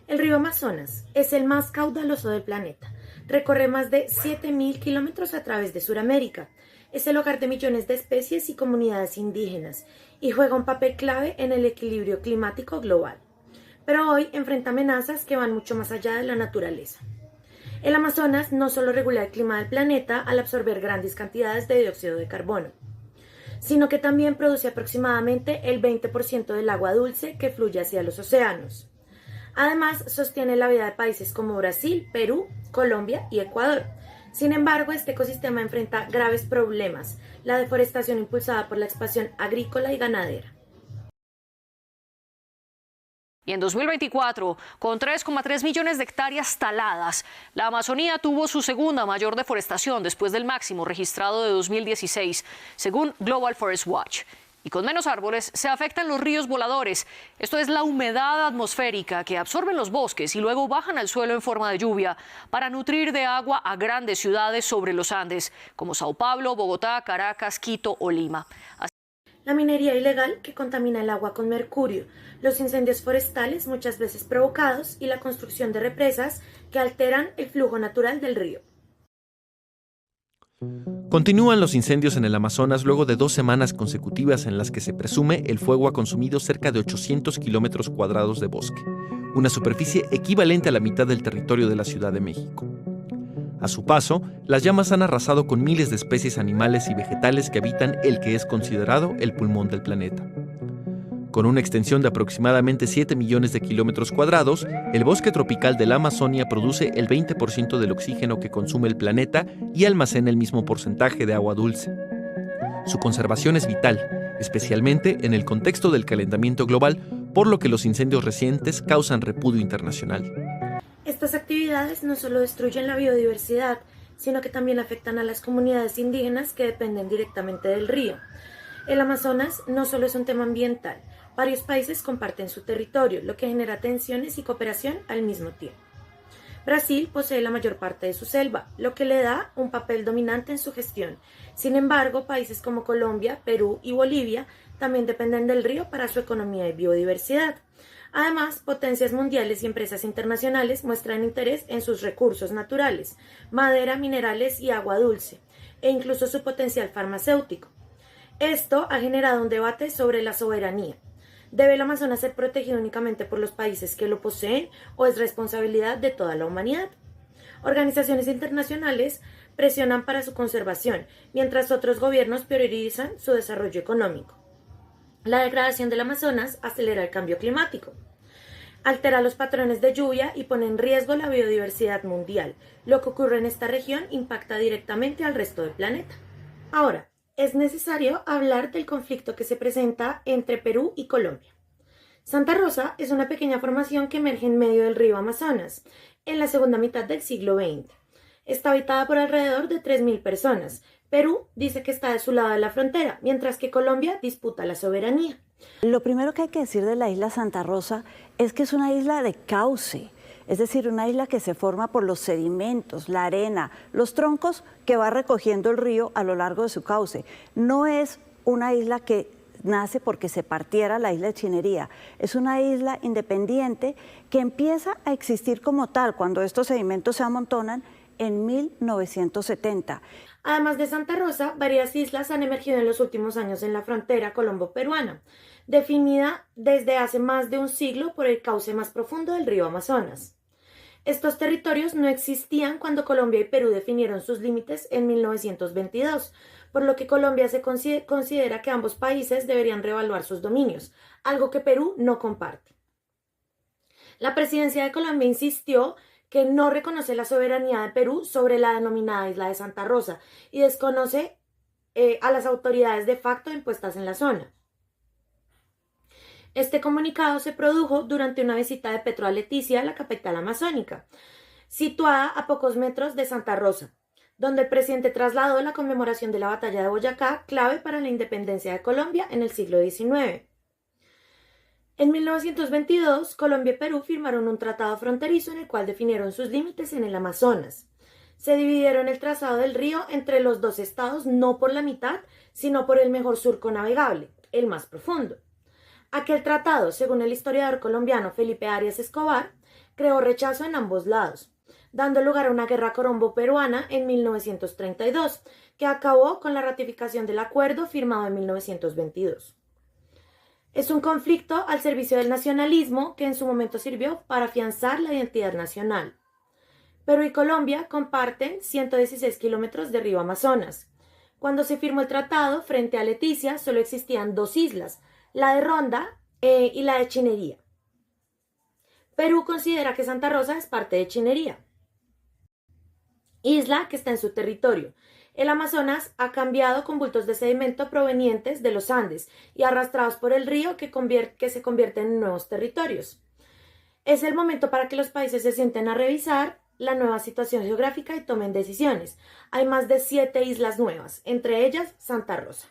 El río Amazonas es el más caudaloso del planeta. Recorre más de 7.000 kilómetros a través de Sudamérica. Es el hogar de millones de especies y comunidades indígenas y juega un papel clave en el equilibrio climático global. Pero hoy enfrenta amenazas que van mucho más allá de la naturaleza. El Amazonas no solo regula el clima del planeta al absorber grandes cantidades de dióxido de carbono, sino que también produce aproximadamente el 20% del agua dulce que fluye hacia los océanos. Además, sostiene la vida de países como Brasil, Perú, Colombia y Ecuador. Sin embargo, este ecosistema enfrenta graves problemas, la deforestación impulsada por la expansión agrícola y ganadera. Y en 2024, con 3,3 millones de hectáreas taladas, la Amazonía tuvo su segunda mayor deforestación después del máximo registrado de 2016, según Global Forest Watch. Y con menos árboles se afectan los ríos voladores. Esto es la humedad atmosférica que absorben los bosques y luego bajan al suelo en forma de lluvia para nutrir de agua a grandes ciudades sobre los Andes, como Sao Paulo, Bogotá, Caracas, Quito o Lima. La minería ilegal que contamina el agua con mercurio, los incendios forestales muchas veces provocados y la construcción de represas que alteran el flujo natural del río. Continúan los incendios en el Amazonas luego de 2 semanas consecutivas en las que se presume el fuego ha consumido cerca de 800 kilómetros cuadrados de bosque, una superficie equivalente a la mitad del territorio de la Ciudad de México. A su paso, las llamas han arrasado con miles de especies animales y vegetales que habitan el que es considerado el pulmón del planeta. Con una extensión de aproximadamente 7 millones de kilómetros cuadrados, el bosque tropical de la Amazonia produce el 20% del oxígeno que consume el planeta y almacena el mismo porcentaje de agua dulce. Su conservación es vital, especialmente en el contexto del calentamiento global, por lo que los incendios recientes causan repudio internacional. Estas actividades no solo destruyen la biodiversidad, sino que también afectan a las comunidades indígenas que dependen directamente del río. El Amazonas no solo es un tema ambiental, varios países comparten su territorio, lo que genera tensiones y cooperación al mismo tiempo. Brasil posee la mayor parte de su selva, lo que le da un papel dominante en su gestión. Sin embargo, países como Colombia, Perú y Bolivia también dependen del río para su economía y biodiversidad. Además, potencias mundiales y empresas internacionales muestran interés en sus recursos naturales, madera, minerales y agua dulce, e incluso su potencial farmacéutico. Esto ha generado un debate sobre la soberanía. ¿Debe el Amazonas ser protegido únicamente por los países que lo poseen o es responsabilidad de toda la humanidad? Organizaciones internacionales presionan para su conservación, mientras otros gobiernos priorizan su desarrollo económico. La degradación del Amazonas acelera el cambio climático, altera los patrones de lluvia y pone en riesgo la biodiversidad mundial. Lo que ocurre en esta región impacta directamente al resto del planeta. Ahora, es necesario hablar del conflicto que se presenta entre Perú y Colombia. Santa Rosa es una pequeña formación que emerge en medio del río Amazonas, en la segunda mitad del siglo XX. Está habitada por alrededor de 3.000 personas. Perú dice que está de su lado de la frontera, mientras que Colombia disputa la soberanía. Lo primero que hay que decir de la isla Santa Rosa es que es una isla de cauce, es decir, una isla que se forma por los sedimentos, la arena, los troncos que va recogiendo el río a lo largo de su cauce. No es una isla que nace porque se partiera la isla de Chinería. Es una isla independiente que empieza a existir como tal cuando estos sedimentos se amontonan en 1970. Además de Santa Rosa, varias islas han emergido en los últimos años en la frontera colombo-peruana, definida desde hace más de un siglo por el cauce más profundo del río Amazonas. Estos territorios no existían cuando Colombia y Perú definieron sus límites en 1922, por lo que Colombia se considera que ambos países deberían reevaluar sus dominios, algo que Perú no comparte. La presidencia de Colombia insistió que no reconoce la soberanía de Perú sobre la denominada isla de Santa Rosa y desconoce a las autoridades de facto impuestas en la zona. Este comunicado se produjo durante una visita de Petro a Leticia, la capital amazónica, situada a pocos metros de Santa Rosa, donde el presidente trasladó la conmemoración de la batalla de Boyacá, clave para la independencia de Colombia en el siglo XIX. En 1922, Colombia y Perú firmaron un tratado fronterizo en el cual definieron sus límites en el Amazonas. Se dividieron el trazado del río entre los dos estados no por la mitad, sino por el mejor surco navegable, el más profundo. Aquel tratado, según el historiador colombiano Felipe Arias Escobar, creó rechazo en ambos lados, dando lugar a una guerra colombo-peruana en 1932, que acabó con la ratificación del acuerdo firmado en 1922. Es un conflicto al servicio del nacionalismo que en su momento sirvió para afianzar la identidad nacional. Perú y Colombia comparten 116 kilómetros de río Amazonas. Cuando se firmó el tratado, frente a Leticia solo existían dos islas, la de Ronda y la de Chinería. Perú considera que Santa Rosa es parte de Chinería, isla que está en su territorio. El Amazonas ha cambiado con bultos de sedimento provenientes de los Andes y arrastrados por el río que se convierten en nuevos territorios. Es el momento para que los países se sienten a revisar la nueva situación geográfica y tomen decisiones. Hay más de 7 islas nuevas, entre ellas Santa Rosa.